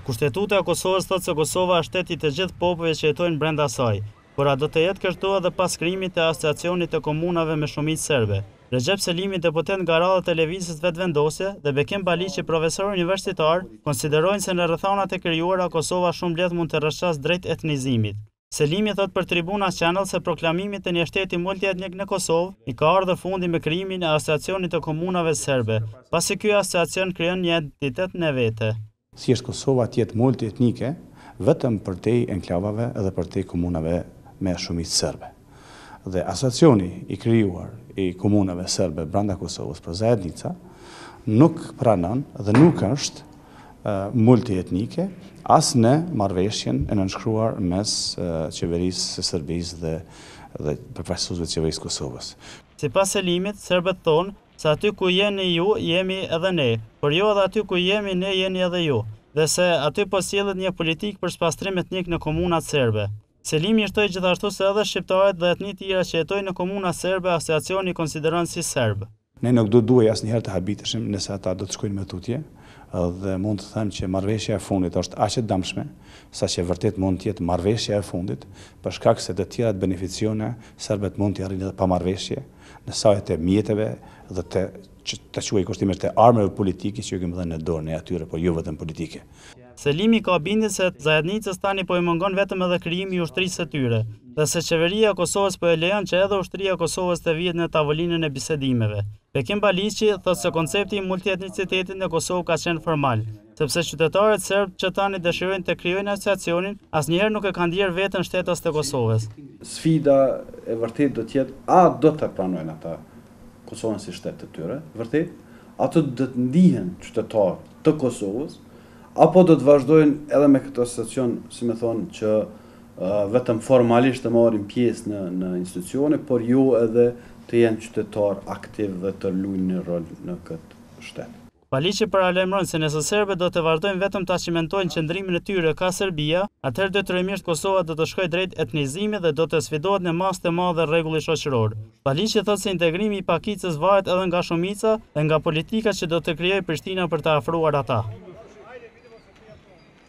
Kushtetuta e Kosovës thotë se Kosova është shteti i të gjithë popujve që jetojnë brenda saj, por a do të jetë kështu edhe pas krijimit të asociacionit të komunave me shumicë serbe. Recep Selimi, deputet nga radha e lëvizjes vetëvendosje, dhe Bekim Baliqi, profesor universitar, konsiderojnë se në rrethonat e krijuara Kosova shumë lehtë mund të rrëshqas drejt etnizimit. Selimi thot për Tribuna Channel se proklamimi të një shteti multietnik në Kosovë i ka ardhur fundi me krijimin e asociacionit të komunave serbe, pasi ky asociacion krijon një identitet në vete. Si është Kosova të jetë multietnike, vetëm përtej enklavave edhe përtej komunave me shumicë serbe. Dhe asociacioni i krijuar i komunave serbe brenda Kosovës për zajednica nuk pranon dhe nuk është multietnike as në marrëveshjen e nënshkruar mes qeverisë së Serbisë dhe përfaqësuesve të qeverisë Kosovës. Sipas Selimit, serbët thonë se aty ku jeni ju, jemi edhe ne, por jo edhe aty ku jemi ne, jeni edhe ju, dhe se aty po sjellet një politikë për spastrim etnik në komunat serbe. Selimi shtoi gjithashtu se edhe shqiptarët dhe etni tjera që jetojnë në komuna serbe asociacioni konsideron si serb. Ne nuk do duaj asnjëherë të habiteshim nëse ata do të shkojnë me tutje, dhe mund të them që marrëveshja e fundit është aq e dëmshme, saqë vërtet mund të jetë marrëveshja e fundit, për shkak se të tjerat beneficione serbët mund të arrijnë edhe pa marrëveshje në sajt e mjeteve dhe të quaj kushtimisht të armëve politike që ju kemi dhënë në dorë ne atyre, por jo vetëm politike. Selimi ka bindje se zajednicës tani po i mungon vetëm edhe krijimi i ushtrisë së tyre, dhe se qeveria e Kosovës po e lejon që edhe ushtria e Kosovës të vihet në tavolinën e bisedimeve. Bekim Baliqi thotë se koncepti i multietnicitetit në Kosovë ka qenë formal, sepse qytetarët serb që tani dëshirojnë të krijojnë asociacionin, asnjëherë nuk e kanë ndier veten shtetas të Kosovës. Sfida e vërtet do të jetë a do të pranojnë ata Kosovën si shtet të tyre, vërtet, ato do të ndihen qytetar të Kosovës, apo do të vazhdojnë edhe me këtë asociacion, si me thonë, që vetëm formalisht të marrin pjesë në institucione, por jo edhe të jenë qytetar aktiv dhe të luajnë një rol në këtë shtet. Baliqi paralajmëron se nëse serbët do të vazhdojnë vetëm ta cimentojnë qëndrimin e tyre ka Serbia, atëherë detyrimisht Kosova do të shkojë drejt etnizimit dhe do të sfidohet në masë të madhe rregulli shoqëror. Baliqi thotë se integrimi i pakicës varet edhe nga shumica dhe nga politika që do të krijojë Prishtina për të afruar ata.